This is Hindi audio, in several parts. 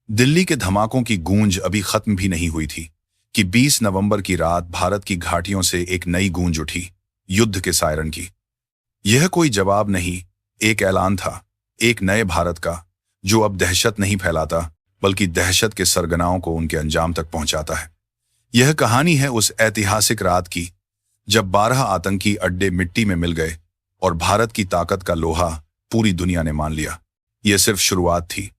दिल्ली के धमाकों की गूंज अभी खत्म भी नहीं हुई थी कि 20 नवंबर की रात भारत की घाटियों से एक नई गूंज उठी, युद्ध के सायरन की। यह कोई जवाब नहीं, एक ऐलान था, एक नए भारत का, जो अब दहशत नहीं फैलाता, बल्कि दहशत के सरगनाओं को उनके अंजाम तक पहुंचाता है। यह कहानी है उस ऐतिहासिक रात की, जब 12 आतंकी अड्डे मिट्टी में मिल गए और भारत की ताकत का लोहा पूरी दुनिया ने मान लिया। यह सिर्फ शुरुआत थी,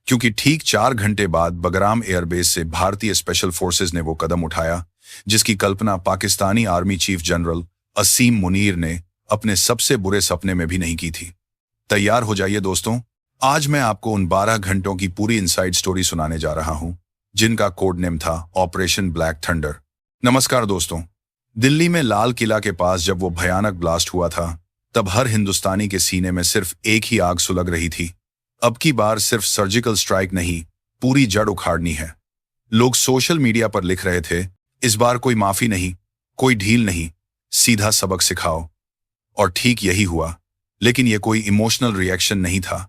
क्योंकि ठीक 4 घंटे बाद बगराम एयरबेस से भारतीय स्पेशल फोर्सेज ने वो कदम उठाया जिसकी कल्पना पाकिस्तानी आर्मी चीफ जनरल असीम मुनीर ने अपने सबसे बुरे सपने में भी नहीं की थी। तैयार हो जाइए दोस्तों, आज मैं आपको उन 12 घंटों की पूरी इनसाइड स्टोरी सुनाने जा रहा हूं, जिनका कोड नेम था ऑपरेशन ब्लैक थंडर। नमस्कार दोस्तों, दिल्ली में लाल किला के पास जब वो भयानक ब्लास्ट हुआ था, तब हर हिंदुस्तानी के सीने में सिर्फ एक ही आग सुलग रही थी। अब की बार सिर्फ सर्जिकल स्ट्राइक नहीं, पूरी जड़ उखाड़नी है। लोग सोशल मीडिया पर लिख रहे थे, इस बार कोई माफी नहीं, कोई ढील नहीं, सीधा सबक सिखाओ। और ठीक यही हुआ, लेकिन यह कोई इमोशनल रिएक्शन नहीं था।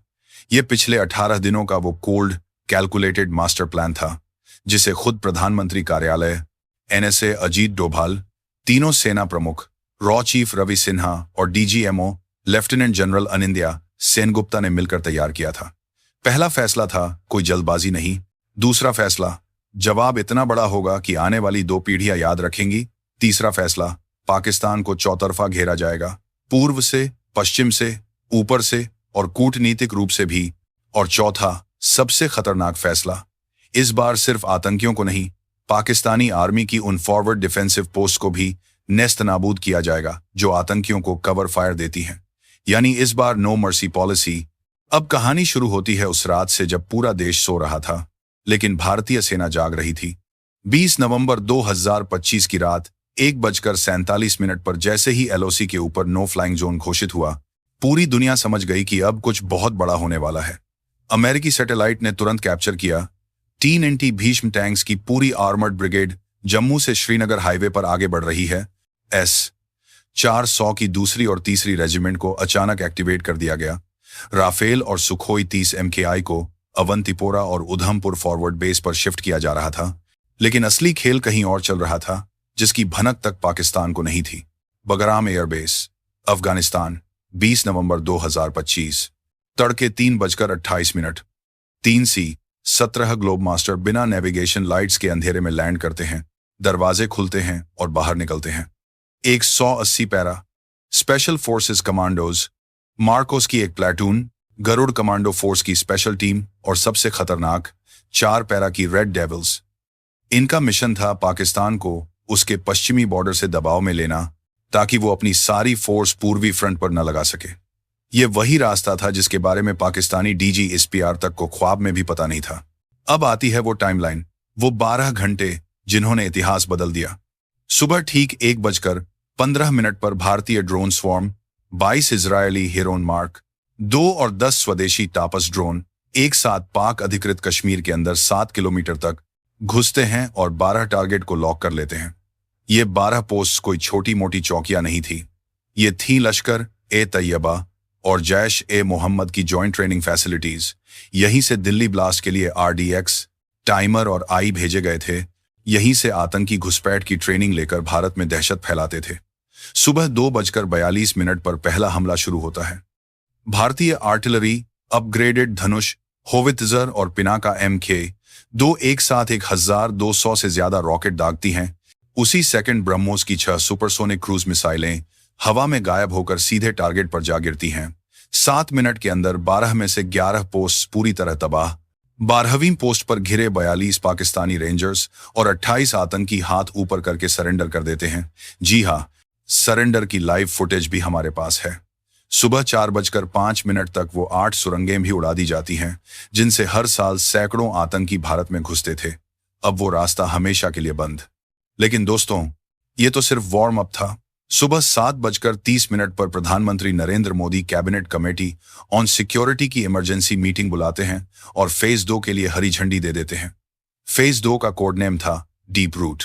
यह पिछले 18 दिनों का वो कोल्ड कैलकुलेटेड मास्टर प्लान था, जिसे खुद प्रधानमंत्री कार्यालय, एनएसए अजीत डोभाल, तीनों सेना प्रमुख, रॉ चीफ रवि सिन्हा और DGMO lieutenant general Anindya Sengupta ने मिलकर तैयार किया था। पहला फैसला था कोई जल्दबाजी नहीं। दूसरा फैसला, जवाब इतना बड़ा होगा कि आने वाली 2 पीढ़ियां याद रखेंगी। तीसरा फैसला, पाकिस्तान को चौतरफा घेरा जाएगा, पूर्व से, पश्चिम से, ऊपर से और कूटनीतिक रूप से भी। और चौथा, सबसे खतरनाक फैसला, इस बार सिर्फ आतंकियों को नहीं, पाकिस्तानी आर्मी की उन फॉरवर्ड डिफेंसिव पोस्ट को भी नेस्त नाबूद किया जाएगा जो आतंकियों को कवर फायर देती हैं। यानी इस बार नो मर्सी पॉलिसी। अब कहानी शुरू होती है उस रात से जब पूरा देश सो रहा था, लेकिन भारतीय सेना जाग रही थी। 20 नवंबर 2025 की रात 1:47 पर जैसे ही एलओसी के ऊपर नो फ्लाइंग जोन घोषित हुआ, पूरी दुनिया समझ गई कि अब कुछ बहुत बड़ा होने वाला है। अमेरिकी सैटेलाइट ने तुरंत कैप्चर किया, TNT भीष्म टैंक्स की पूरी आर्मर्ड ब्रिगेड जम्मू से श्रीनगर हाईवे पर आगे बढ़ रही है। S-400 की दूसरी और तीसरी रेजिमेंट को अचानक एक्टिवेट कर दिया गया। राफेल और सुखोई 30 MKI को अवंतीपोरा और उधमपुर फॉरवर्ड बेस पर शिफ्ट किया जा रहा था। लेकिन असली खेल कहीं और चल रहा था, जिसकी भनक तक पाकिस्तान को नहीं थी। बगराम एयरबेस, अफगानिस्तान, 20 नवंबर 2025, तड़के 3:28। 3C-17 ग्लोब मास्टर बिना नेविगेशन लाइट्स के अंधेरे में लैंड करते हैं। दरवाजे खुलते हैं और बाहर निकलते हैं। 180 para special forces commandos, Marcos की एक प्लेटून, गरुड़ कमांडो फोर्स की स्पेशल टीम और सबसे खतरनाक 4 पैरा की रेड डेविल्स। इनका मिशन था पाकिस्तान को उसके पश्चिमी बॉर्डर से दबाव में लेना, ताकि वो अपनी सारी फोर्स पूर्वी फ्रंट पर न लगा सके। यह वही रास्ता था जिसके बारे में पाकिस्तानी DGSPR तक को ख्वाब में भी पता नहीं था। अब आती है वो टाइमलाइन, वो 12 घंटे जिन्होंने इतिहास बदल दिया। सुबह ठीक 1:15 पर भारतीय drone swarm, 22 Israeli Heron mark 2 और 10 स्वदेशी टापस ड्रोन एक साथ पाक अधिकृत कश्मीर के अंदर 7 किलोमीटर तक घुसते हैं और 12 टारगेट को लॉक कर लेते हैं। ये 12 पोस्ट कोई छोटी मोटी चौकियां नहीं थी, ये थी लश्कर ए तैयबा और जैश ए मोहम्मद की जॉइंट ट्रेनिंग फैसिलिटीज। यहीं से दिल्ली ब्लास्ट के लिए RDX, टाइमर और आई भेजे गए थे। यहीं से आतंकी घुसपैठ की ट्रेनिंग लेकर भारत में दहशत फैलाते थे। सुबह 2:42 पर पहला हमला शुरू होता है। भारतीय आर्टिलरी, अपग्रेडेड धनुष, होवित्जर और पिनाका MK2 एक साथ 1200 से ज्यादा रॉकेट दागती हैं। उसी सेकंड ब्रह्मोस की 6 सुपरसोनिक क्रूज मिसाइलें हवा में गायब होकर सीधे टारगेट पर जा गिरती हैं। 7 मिनट के अंदर 12 में से 11 पोस्ट पूरी तरह तबाह। 12वीं पोस्ट पर घिरे 42 पाकिस्तानी रेंजर्स और 28 आतंकी हाथ ऊपर करके सरेंडर कर देते हैं। जी हाँ, सरेंडर की लाइव फुटेज भी हमारे पास है। सुबह 4:05 तक वो 8 सुरंगें भी उड़ा दी जाती हैं, जिनसे हर साल सैकड़ों आतंकी भारत में घुसते थे। अब वो रास्ता हमेशा के लिए बंद। लेकिन दोस्तों, ये तो सिर्फ वार्म अप था। सुबह 7:30 पर प्रधानमंत्री Narendra Modi cabinet committee on security की इमरजेंसी मीटिंग बुलाते हैं और फेज 2 के लिए हरी झंडी दे देते हैं। फेज 2 का कोड नेम था डीप रूट।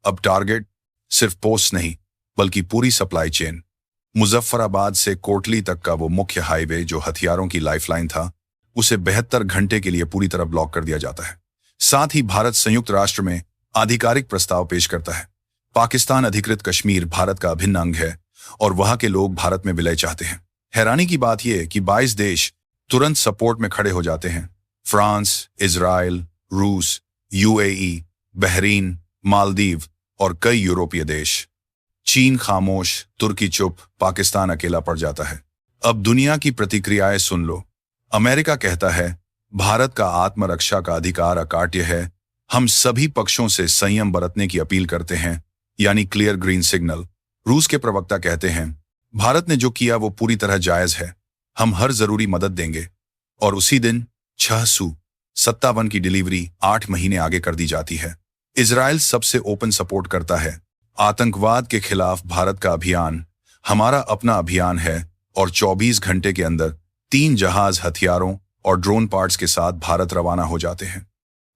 अब टारगेट सिर्फ पोस्ट नहीं, बल्कि पूरी सप्लाई चेन। मुजफ्फराबाद से कोटली तक का वो मुख्य हाईवे जो हथियारों की लाइफलाइन था, उसे 72 घंटे के लिए पूरी तरह ब्लॉक कर दिया जाता है। साथ ही भारत संयुक्त राष्ट्र में आधिकारिक प्रस्ताव पेश करता है। पाकिस्तान अधिकृत कश्मीर भारत का अभिन्न अंग है और वहां के लोग भारत में विलय चाहते हैं। हैरानी की बात यह कि 22 देश तुरंत सपोर्ट में खड़े हो जाते हैं। फ्रांस, इजराइल, रूस, यूएई, बहरीन, मालदीव और कई यूरोपीय देश। चीन खामोश, तुर्की चुप, पाकिस्तान अकेला पड़ जाता है। अब दुनिया की प्रतिक्रियाएं सुन लो। अमेरिका कहता है भारत का आत्मरक्षा का अधिकार अकाट्य है। हम सभी पक्षों से संयम बरतने की अपील करते हैं, यानी क्लियर ग्रीन सिग्नल। रूस के प्रवक्ता कहते हैं भारत ने जो किया वो पूरी तरह जायज है, हम हर जरूरी मदद देंगे। और उसी दिन 6 Su-57 की डिलीवरी 8 महीने आगे कर दी जाती है। इजराइल सबसे ओपन सपोर्ट करता है। आतंकवाद के खिलाफ भारत का अभियान हमारा अपना अभियान है और 24 घंटे के अंदर 3 जहाज हथियारों और ड्रोन पार्ट्स के साथ भारत रवाना हो जाते हैं।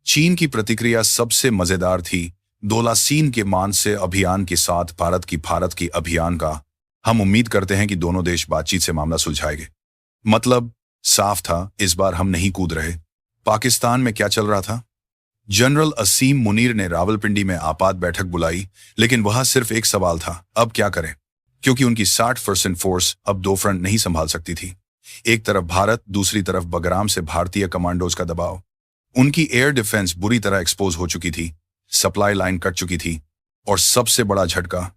चीन की प्रतिक्रिया सबसे मजेदार थी। दोलासीन के मान से अभियान के साथ भारत की अभियान का हम उम्मीद करते हैं कि दोनों देश बातचीत से मामला सुलझाएंगे। मतलब साफ था, इस बार हम नहीं कूद रहे। पाकिस्तान में क्या चल रहा था? जनरल असीम मुनीर ने रावलपिंडी में आपात बैठक बुलाई, लेकिन वहां सिर्फ एक सवाल था, अब क्या करें? क्योंकि उनकी 60% फोर्स अब 2 फ्रंट नहीं संभाल सकती थी। एक तरफ भारत, दूसरी तरफ बगराम से भारतीय कमांडोज का दबाव। उनकी एयर डिफेंस बुरी तरह एक्सपोज हो चुकी थी, सप्लाई लाइन कट चुकी थी और सबसे बड़ा झटका,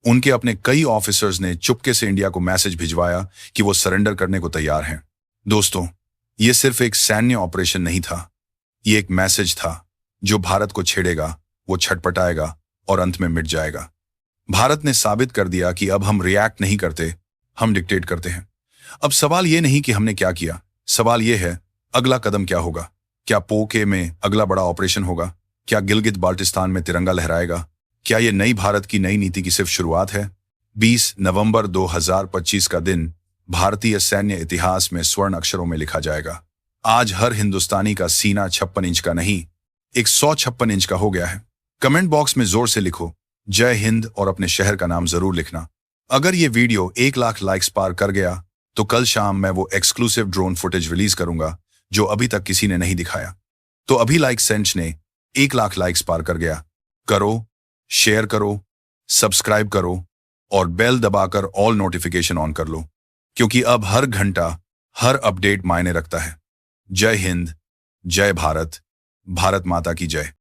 उनके अपने कई ऑफिसर्स ने चुपके से इंडिया को मैसेज भिजवाया कि वो सरेंडर करने को तैयार हैं। दोस्तों, ये सिर्फ एक सैन्य ऑपरेशन नहीं था, ये एक मैसेज था जो भारत को छेड़ेगा, वो छटपटाएगा और अंत में मिट जाएगा। भारत ने साबित कर दिया कि अब हम रिएक्ट नहीं करते, हम डिक्टेट करते हैं। अब सवाल ये नहीं कि हमने क्या किया, सवाल ये है अगला कदम क्या होगा। क्या पोके में अगला बड़ा ऑपरेशन होगा? क्या गिलगित बाल्टिस्तान में तिरंगा लहराएगा? क्या ये नई भारत की नई नीति की सिर्फ शुरुआत है? 20 नवंबर 2025 का दिन भारतीय सैन्य इतिहास में स्वर्ण अक्षरों में लिखा जाएगा। आज हर हिंदुस्तानी का सीना 56 इंच का नहीं, 156 इंच का हो गया है। कमेंट बॉक्स में जोर से लिखो जय हिंद और अपने शहर का नाम जरूर लिखना। अगर ये वीडियो 1 लाख लाइक्स पार कर गया तो कल शाम मैं वो एक्सक्लूसिव ड्रोन फुटेज रिलीज करूंगा जो अभी तक किसी ने नहीं दिखाया। तो अभी लाइक सेंच ने 1 लाख लाइक्स पार कर गया। करो, शेयर करो, सब्सक्राइब करो और बेल दबाकर ऑल नोटिफिकेशन ऑन कर लो, क्योंकि अब हर घंटा, हर अपडेट मायने रखता है। जय हिंद, जय भारत, भारत माता की जय।